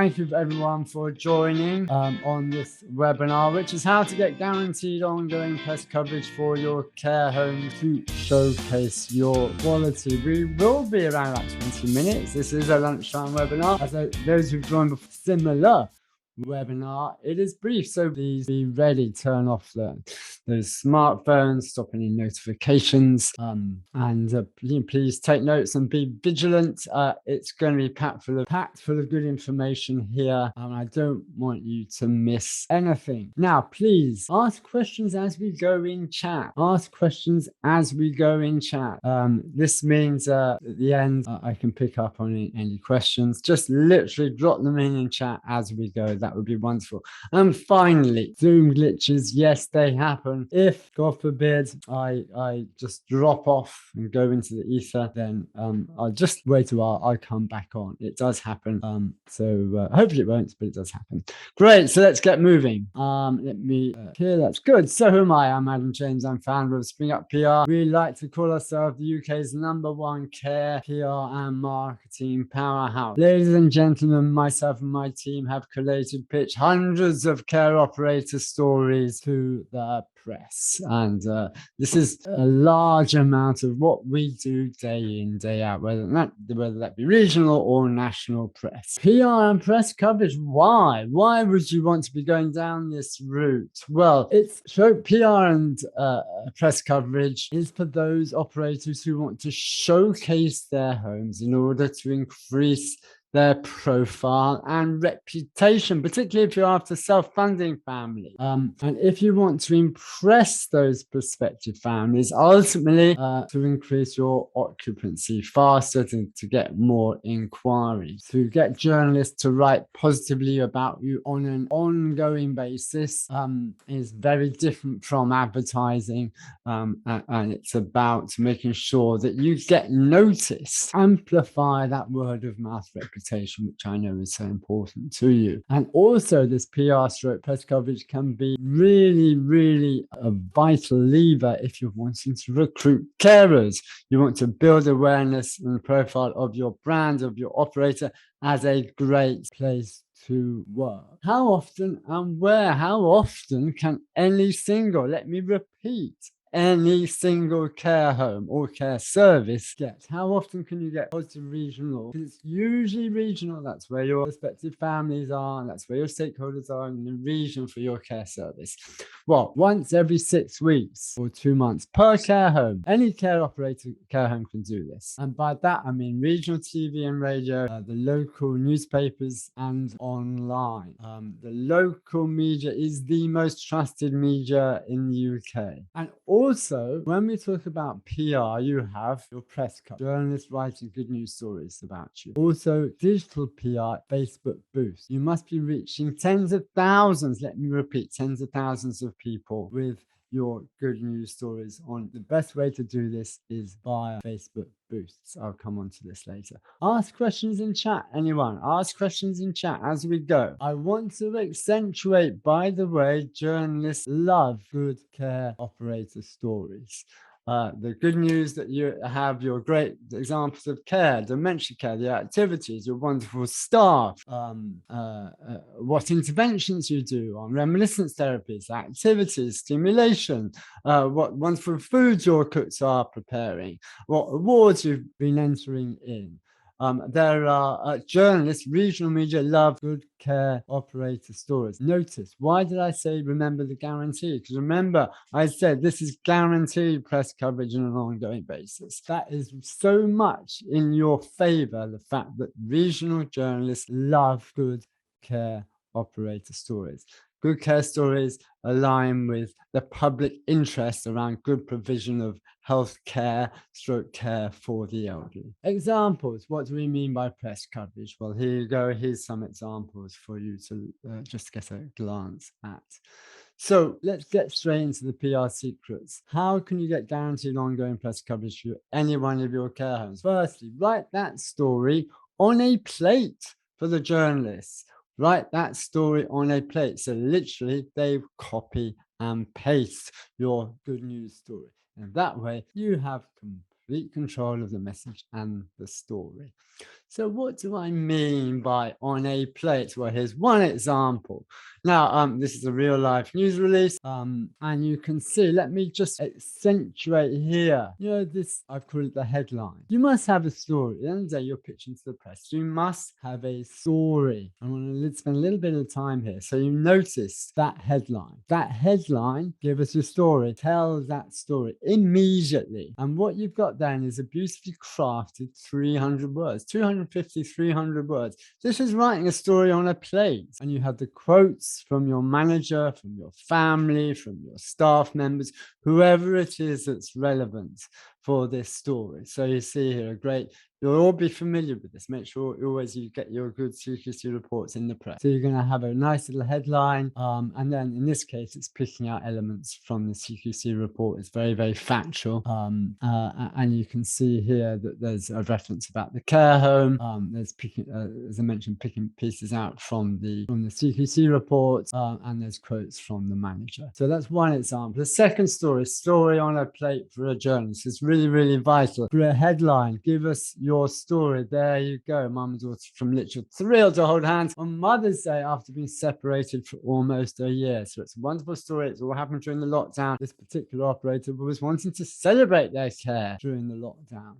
thank you everyone for joining on this webinar, which is how to get guaranteed ongoing press coverage for your care home to showcase your quality. We will be around about 20 minutes. This is a lunchtime webinar. As those who've joined before, similar webinar, it is brief, so please be ready. Turn off those smartphones, stop any notifications, and please take notes and be vigilant. It's going to be packed full of good information here, and I don't want you to miss anything. Now, please ask questions as we go in chat. Ask questions as we go in chat. This means at the end I can pick up on any questions. Just literally drop them in chat as we go. That would be wonderful. And finally, Zoom glitches, yes, they happen. If, God forbid, I just drop off and go into the ether, then I'll just wait a while. I'll come back on. It does happen. So hopefully it won't, but it does happen. Great. So let's get moving. Let me here. That's good. So who am I? I'm Adam James. I'm founder of Springup PR. We like to call ourselves the UK's #1 care, PR, and marketing powerhouse. Ladies and gentlemen, myself and my team have collated pitch hundreds of care operator stories to the press, and this is a large amount of what we do day in, day out, whether that be regional or national press. PR and press coverage. Why would you want to be going down this route? Well, it's PR and press coverage is for those operators who want to showcase their homes in order to increase their profile and reputation, particularly if you're after self-funding family. And if you want to impress those prospective families, ultimately to increase your occupancy faster, to get more inquiries, to get journalists to write positively about you on an ongoing basis is very different from advertising. And it's about making sure that you get noticed, amplify that word of mouth reputation, which I know is so important to you. And also this PR stroke press coverage can be really a vital lever if you're wanting to recruit carers. You want to build awareness and profile of your brand, of your operator as a great place to work. How often and where? How often can any single care home or care service get? How often can you get positive regional? Because it's usually regional. That's where your respective families are, and that's where your stakeholders are in the region for your care service. Well, once every 6 weeks or 2 months per care home. Any care operator care home can do this. And by that, I mean regional TV and radio, the local newspapers, and online. The local media is the most trusted media in the UK. And also, when we talk about PR, you have your press coverage, journalists writing good news stories about you. Also, digital PR, Facebook boost. You must be reaching tens of thousands, let me repeat, tens of thousands of people with your good news stories on. The best way to do this is via Facebook boosts. I'll come on to this later. Ask questions in chat. Anyone, ask questions in chat as we go. I want to accentuate, by the way, journalists love good care operator stories. The good news that you have your great examples of care, dementia care, the activities, your wonderful staff, what interventions you do on reminiscence therapies, activities, stimulation, what wonderful foods your cooks are preparing, what awards you've been entering in. There are journalists, regional media love good care operator stories. Notice, why did I say remember the guarantee? Because remember, I said this is guaranteed press coverage on an ongoing basis. That is so much in your favor, the fact that regional journalists love good care operator stories. Good care stories align with the public interest around good provision of health care, stroke care for the elderly. Examples. What do we mean by press coverage? Well, here you go. Here's some examples for you to just get a glance at. So let's get straight into the PR secrets. How can you get guaranteed ongoing press coverage for any one of your care homes? Firstly, write that story on a plate for the journalists. Write that story on a plate. So literally they copy and paste your good news story. And that way you have complete control of the message and the story. So what do I mean by on a plate? Well, here's one example. Now, this is a real life news release, and you can see, let me just accentuate here. You know, this, I've called it the headline. You must have a story. At the end of the day, you're pitching to the press. You must have a story. I want to spend a little bit of time here. So you notice that headline. That headline, give us your story, tell that story immediately. And what you've got then is a beautifully crafted 300 words, 250, 300 words. This is writing a story on a plate. And you have the quotes from your manager, from your family, from your staff members, whoever it is that's relevant for this story. So you see here a great, you'll all be familiar with this. Make sure always you get your good CQC reports in the press. So you're going to have a nice little headline. And then in this case, it's picking out elements from the CQC report. It's very, very factual. And you can see here that there's a reference about the care home. There's picking, as I mentioned, picking pieces out from the CQC report, and there's quotes from the manager. So that's one example. The second story on a plate for a journalist is really, really vital. For a headline, give us your story. There you go. Mum and daughter from Litchfield thrilled to hold hands on Mother's Day after being separated for almost a year. So it's a wonderful story. It's all happened during the lockdown. This particular operator was wanting to celebrate their care during the lockdown.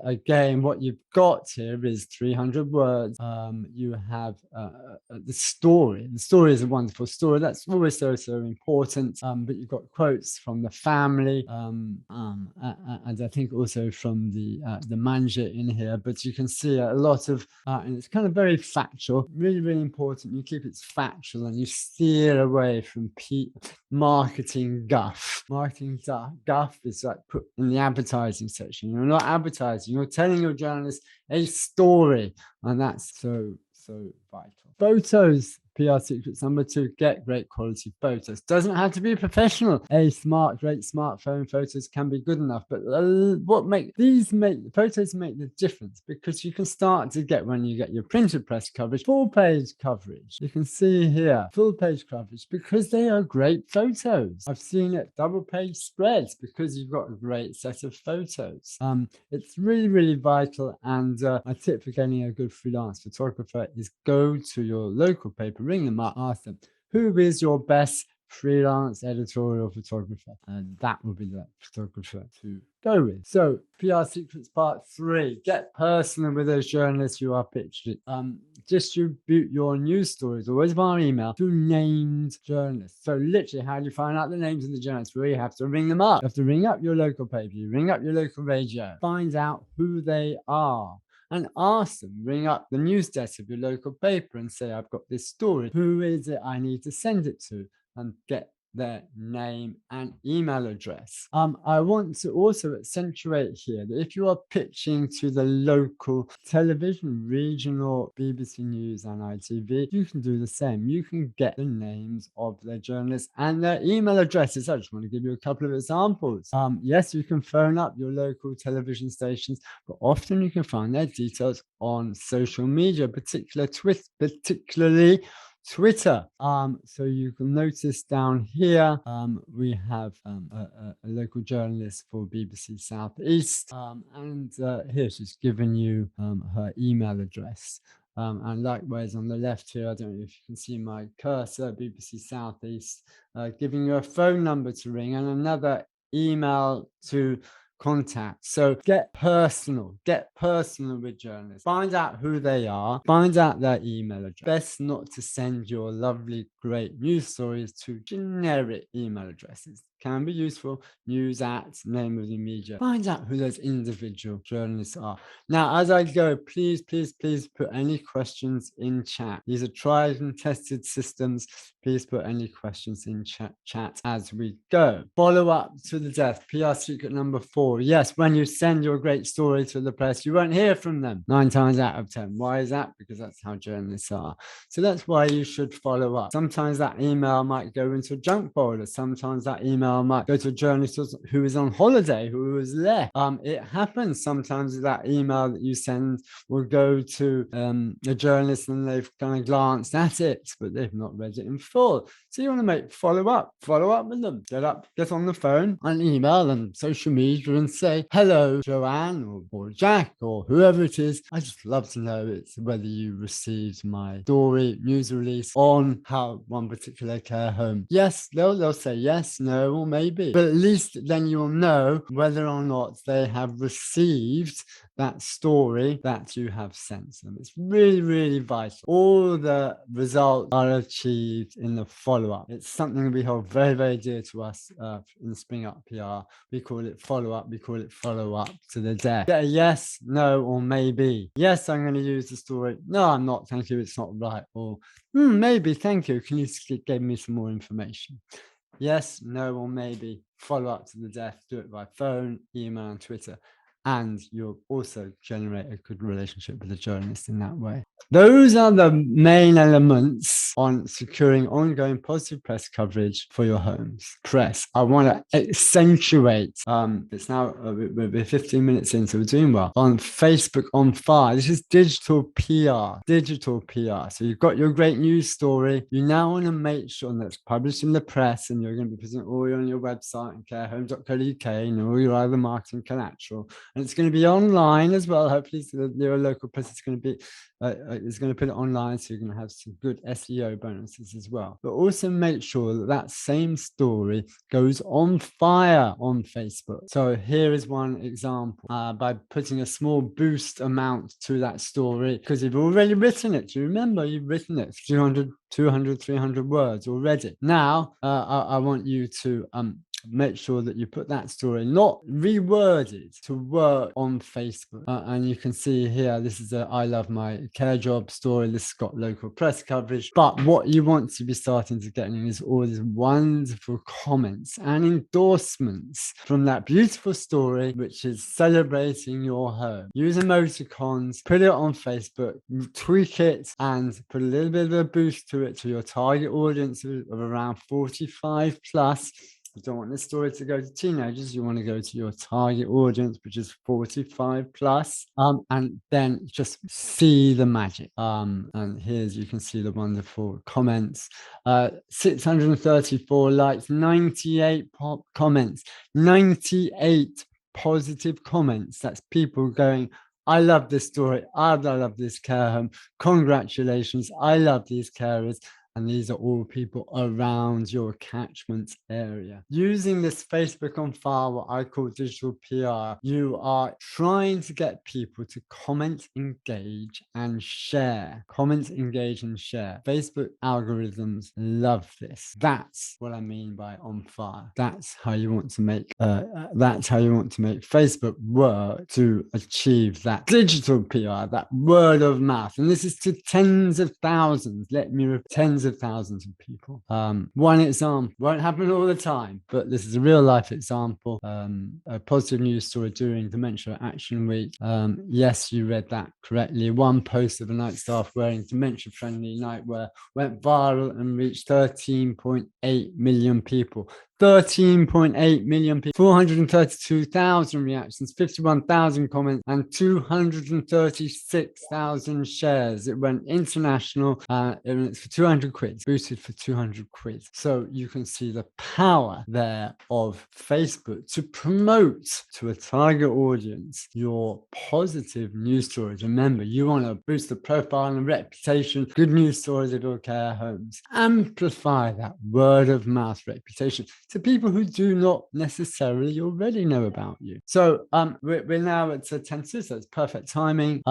Again, what you've got here is 300 words. You have the story. The story is a wonderful story. That's always so important. But you've got quotes from the family, and I think also from the manager in here. But you can see a lot of, and it's kind of very factual. Really, really important. You keep it factual and you steer away from marketing guff. Marketing guff is like put in the advertising section. You're not advertising. You're telling your journalist a story, and that's so vital. Photos. PR secrets number 2, get great quality photos. Doesn't have to be professional. Great smartphone photos can be good enough, but photos make the difference, because you can start to get, when you get your printed press coverage, full page coverage. You can see here, full page coverage, because they are great photos. I've seen it double page spreads because you've got a great set of photos. It's really, really vital. And my tip for getting a good freelance photographer is go to your local paper, ring them up, ask them, who is your best freelance editorial photographer? And that will be the photographer to go with. So PR secrets part 3, get personal with those journalists you are pitching. Distribute your news stories always via email to named journalists. So literally, how do you find out the names of the journalists? Well, you have to ring them up. You have to ring up your local paper, you ring up your local radio, find out who they are, and ask them, ring up the news desk of your local paper and say, I've got this story. Who is it I need to send it to? And get their name and email address. I want to also accentuate here that if you are pitching to the local television, regional, BBC News and ITV, you can do the same. You can get the names of their journalists and their email addresses. I just want to give you a couple of examples. Yes, you can phone up your local television stations, but often you can find their details on social media, particularly Twitter. So you can notice down here, we have a local journalist for BBC South East, and here she's given you her email address. And likewise on the left here, I don't know if you can see my cursor, BBC South East, giving you a phone number to ring and another email to contact. So get personal with journalists. Find out who they are, find out their email address. Best not to send your lovely, great news stories to generic email addresses. Can be useful. News at name of the media. Find out who those individual journalists are. Now, as I go, please put any questions in chat. These are tried and tested systems. Please put any questions in chat as we go. Follow up to the death. PR secret number 4. Yes, when you send your great story to the press, you won't hear from them 9 times out of 10. Why is that? Because that's how journalists are. So that's why you should follow up. Sometimes that email might go into a junk folder. Sometimes that email email might go to a journalist who is on holiday, who was left. It happens sometimes that email that you send will go to a journalist and they've kind of glanced at it, but they've not read it in full. So you want to make follow up with them. Get on the phone and email and social media and say, hello, Joanne or Jack or whoever it is. I just love to know whether you received my story, news release on how one particular care home. Yes, they'll say yes, no, or maybe. But at least then you'll know whether or not they have received that story that you have sent them. It's really, really vital. All the results are achieved in the follow-up. It's something we hold very, very dear to us in the Springup PR. We call it follow-up. We call it follow-up to the death. Get a yes, no, or maybe. Yes, I'm going to use the story. No, I'm not. Thank you. It's not right. Or maybe. Thank you. Can you give me some more information? Yes, no, or maybe. Follow up to the death. Do it by phone, email, and Twitter. And you'll also generate a good relationship with the journalist in that way. Those are the main elements on securing ongoing positive press coverage for your home's press. I want to accentuate, it's now, we're 15 minutes in, so we're doing well, on Facebook on Fire. This is digital PR. So you've got your great news story. You now want to make sure that's published in the press, and you're going to be putting it all on your website and carehome.co.uk and all your other marketing collateral. And it's going to be online as well. Hopefully, your local press is going to be put it online, so you're going to have some good SEO bonuses as well. But also make sure that same story goes on fire on Facebook. So here is one example by putting a small boost amount to that story, because you've already written it. You remember you've written it 200, 300 words already. Now I want you to make sure that you put that story not reworded to work on Facebook. And you can see here, this is a I love my care job story. This has got local press coverage. But what you want to be starting to get in is all these wonderful comments and endorsements from that beautiful story, which is celebrating your home. Use emoticons, put it on Facebook, tweak it, and put a little bit of a boost to it to your target audience of around 45 plus. You don't want this story to go to teenagers. You want to go to your target audience, which is 45 plus, and then just see the magic. And here's, you can see the wonderful comments. 634 likes, 98 comments, 98 positive comments. That's people going, I love this story. I love this care home. Congratulations. I love these carers. And these are all people around your catchment area. Using this Facebook on Fire, what I call digital PR, you are trying to get people to comment, engage, and share. Comment, engage, and share. Facebook algorithms love this. That's what I mean by on fire. That's how you want to make. That's how you want to make Facebook work to achieve that digital PR, that word of mouth. And this is to tens of thousands. Let me tens of thousands of people. One example, won't happen all the time, but this is a real life example. A positive news story during Dementia Action Week. Yes, you read that correctly. One post of a night staff wearing dementia friendly nightwear went viral and reached 13.8 million people. 13.8 million people, 432,000 reactions, 51,000 comments, and 236,000 shares. It went international. It's for 200 quid, boosted for 200 quid. So you can see the power there of Facebook to promote to a target audience your positive news stories. Remember, you want to boost the profile and reputation, good news stories of your care homes. Amplify that word of mouth reputation to people who do not necessarily already know about you. So we're now at 10:02, so it's perfect timing.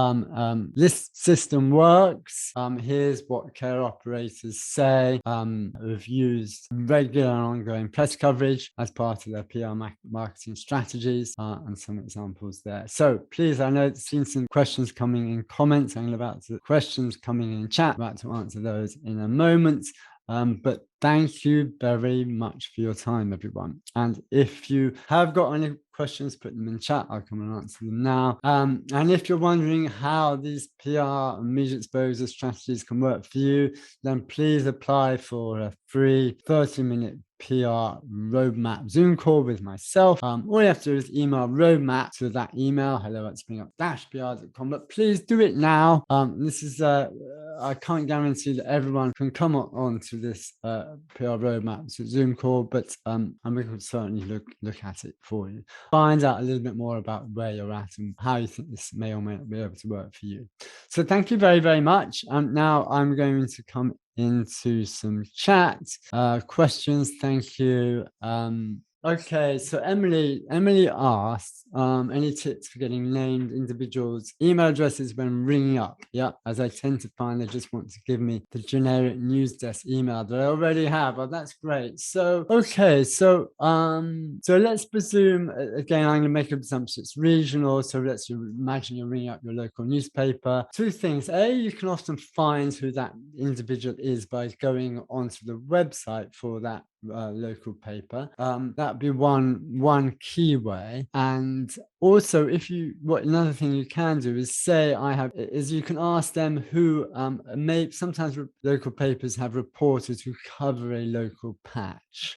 This system works. Here's what care operators say. We've used regular and ongoing press coverage as part of their PR marketing strategies, and some examples there. So please, I know I've seen some questions coming in comments. I'm about to questions coming in chat. I'm about to answer those in a moment. But Thank you very much for your time, everyone. And if you have got any questions, put them in chat. I'll come and answer them now. And if you're wondering how these PR and media exposure strategies can work for you, then please apply for a free 30-minute PR roadmap Zoom call with myself. All you have to do is email roadmap to that email, hello@springup-pr.com. But please do it now. This is I can't guarantee that everyone can come on to this PR roadmap Zoom call, but we can certainly look at it for you. Find out a little bit more about where you're at and how you think this may or may not be able to work for you. So thank you very, very much. Now I'm going to come into some chat questions. Thank you. Okay, so Emily asked, any tips for getting named individuals' email addresses when ringing up? Yeah, as I tend to find they just want to give me the generic news desk email that I already have. Oh, that's great. So, okay, so let's presume, again, I'm going to make an assumption it's regional. So let's imagine you're ringing up your local newspaper. Two things. A, you can often find who that individual is by going onto the website for that local paper. That'd be one key way. And also, another thing you can do is you can ask them who sometimes local papers have reporters who cover a local patch.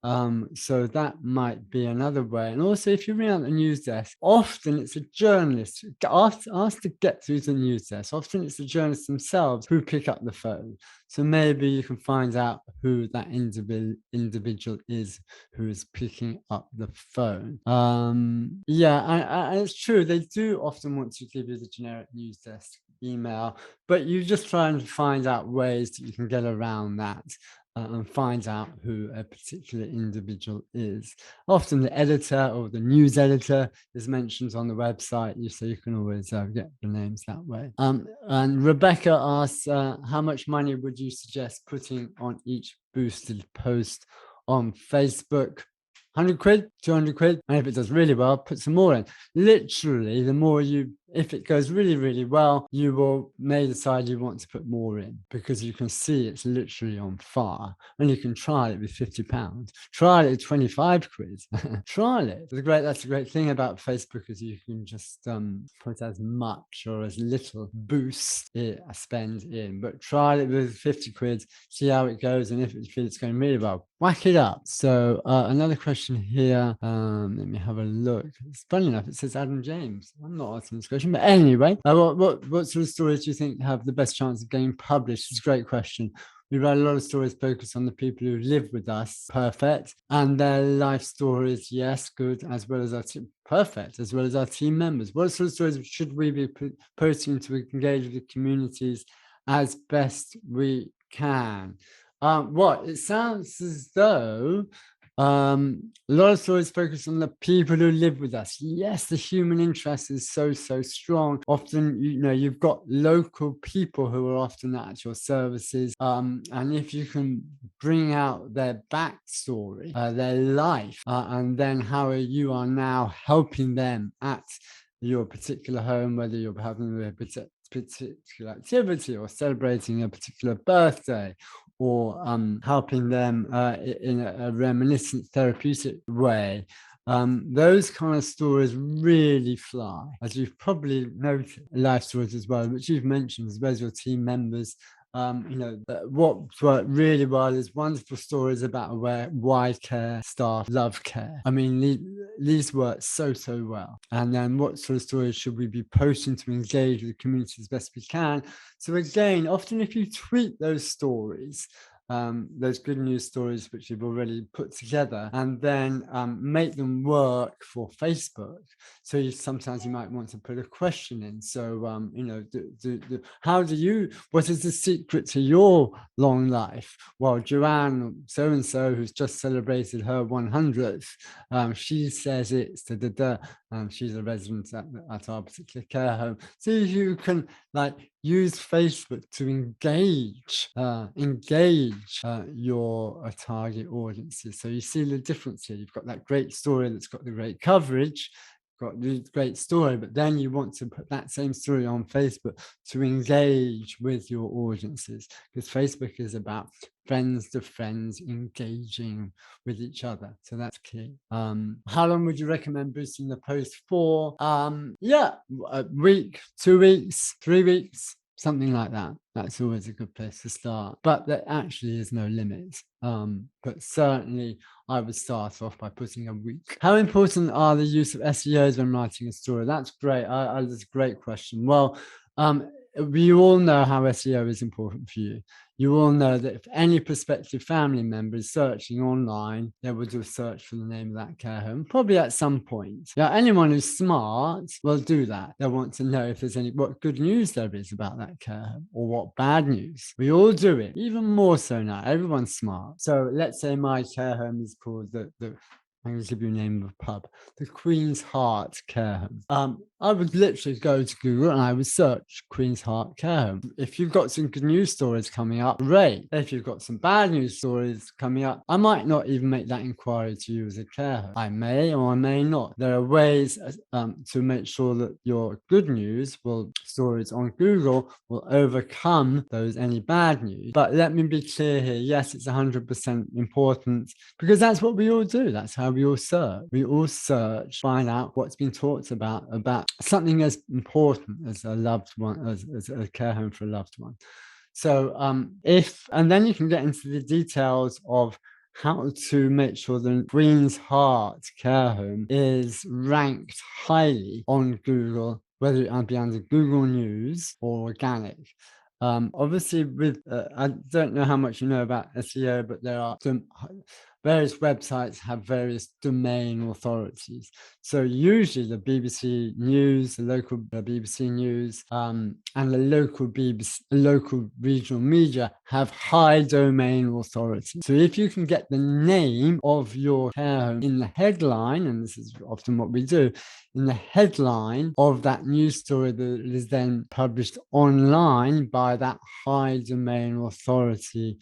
So that might be another way. And also, if you ring out the news desk, often it's a journalist asked to get through to the news desk. Often it's the journalists themselves who pick up the phone. So maybe you can find out who that individual is who is picking up the phone. Yeah, and it's true. They do often want to give you the generic news desk email, but you just try and find out ways that you can get around that. And find out who a particular individual is. Often the editor or the news editor is mentioned on the website, so you can always get the names that way. And Rebecca asks, how much money would you suggest putting on each boosted post on Facebook? 100 quid, 200 quid, and if it does really well, put some more in. Literally, if it goes really, really well, you may decide you want to put more in because you can see it's literally on fire, and you can try it with £50. Try it at 25 quid. Try it. That's a great thing about Facebook is you can just put as much or as little boost spend in, but try it with 50 quid, see how it goes, and if you feel it's going really well, whack it up. So another question here. Let me have a look. It's funny enough, it says Adam James. I'm not asking this question, but anyway, what sort of stories do you think have the best chance of getting published? It's a great question. We write a lot of stories focused on the people who live with us, perfect, and their life stories, yes, good, as well as our team, perfect, as well as our team members. What sort of stories should we be posting to engage with the communities as best we can? It sounds as though a lot of stories focus on the people who live with us. Yes, the human interest is so strong. Often, you've got local people who are often at your services, and if you can bring out their backstory, their life, and then how you are now helping them at your particular home, whether you're having a particular activity or celebrating a particular birthday, or helping them in a reminiscent therapeutic way. Those kind of stories really fly, as you've probably noted. Life stories as well, which you've mentioned, as well as your team members. What worked really well is wonderful stories about why care staff love care. I mean, these work so well. And then what sort of stories should we be posting to engage with the community as best we can? So again, often if you tweet those stories, those good news stories which you've already put together, and then make them work for Facebook. So sometimes you might want to put a question in. So what is the secret to your long life? Well, Joanne so and so, who's just celebrated her 100th, she says it's she's a resident at our particular care home. So you can use Facebook to engage your target audiences. So you see the difference here. You've got that great story that's got the great coverage, got this great story, but then you want to put that same story on Facebook to engage with your audiences, because Facebook is about friends to friends engaging with each other. So that's key. How long would you recommend boosting the post for? Yeah, a week, 2 weeks, 3 weeks, something like that. That's always a good place to start. But there actually is no limit. But certainly I would start off by putting a week. How important are the use of SEOs when writing a story? That's great. That's a great question. Well, we all know how SEO is important for you. You all know that if any prospective family member is searching online, they will do a search for the name of that care home, probably at some point. Now, anyone who's smart will do that. They'll want to know if there's what good news there is about that care home or what bad news. We all do it, even more so now. Everyone's smart. So let's say my care home is called I'm going to give you a name of a pub, the Queen's Heart Care Home. I would literally go to Google and I would search Queen's Heart Care Home. If you've got some good news stories coming up, great. If you've got some bad news stories coming up, I might not even make that inquiry to you as a care home. I may or I may not. There are ways to make sure that your good news stories on Google will overcome any bad news. But let me be clear here. Yes, it's 100% important, because that's what we all do. That's how we all search. We all search, find out what's been talked about something as important as a loved one, as a care home for a loved one. So and then you can get into the details of how to make sure the Queen's Heart Care Home is ranked highly on Google, whether it be under Google News or organic. Obviously, I don't know how much you know about SEO, but there are some various websites have various domain authorities. So usually the BBC News, the local BBC News, and the local regional media have high domain authority. So if you can get the name of your care home in the headline, and this is often what we do, in the headline of that news story that is then published online by that high domain authority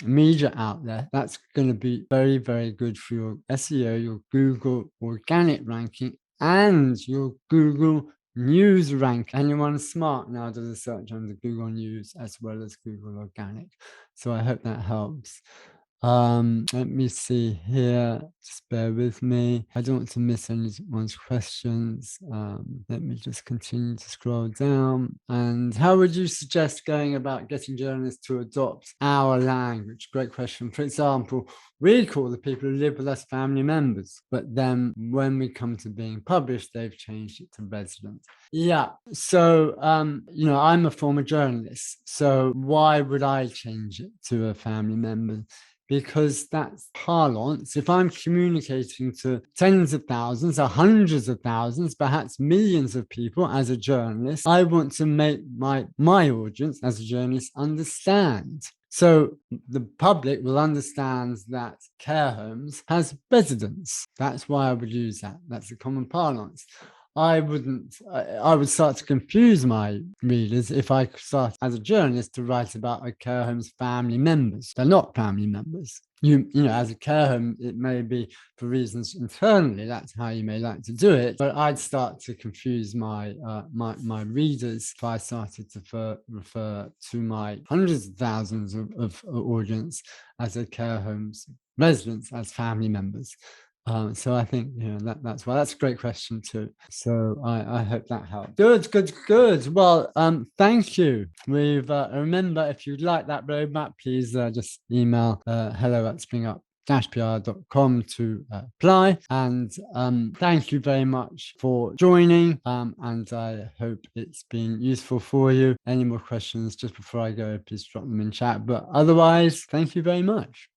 media outlet, that's going to be very, very good for your SEO, your Google organic ranking, and your Google News rank. Anyone smart now does a search under Google News as well as Google Organic. So I hope that helps. Let me see here. Just bear with me. I don't want to miss anyone's questions. Let me just continue to scroll down. And how would you suggest going about getting journalists to adopt our language? Great question. For example, we call the people who live with us family members, but then when we come to being published, they've changed it to residents. Yeah. So, I'm a former journalist. So why would I change it to a family member? Because that's parlance. If I'm communicating to tens of thousands or hundreds of thousands, perhaps millions of people as a journalist, I want to make my audience as a journalist understand. So the public will understand that care homes has residents. That's why I would use that. That's a common parlance. I would start to confuse my readers if I start as a journalist to write about a care home's family members. They're not family members. You know, as a care home, it may be for reasons internally. That's how you may like to do it. But I'd start to confuse my readers if I started to refer to my hundreds of thousands of audience as a care home's residents, as family members. So I think that's why. That's a great question too. So I hope that helped. Good. Well, thank you. Remember, if you'd like that roadmap, please just email hello@springup-pr.com to apply. And thank you very much for joining. And I hope it's been useful for you. Any more questions just before I go, please drop them in chat. But otherwise, thank you very much.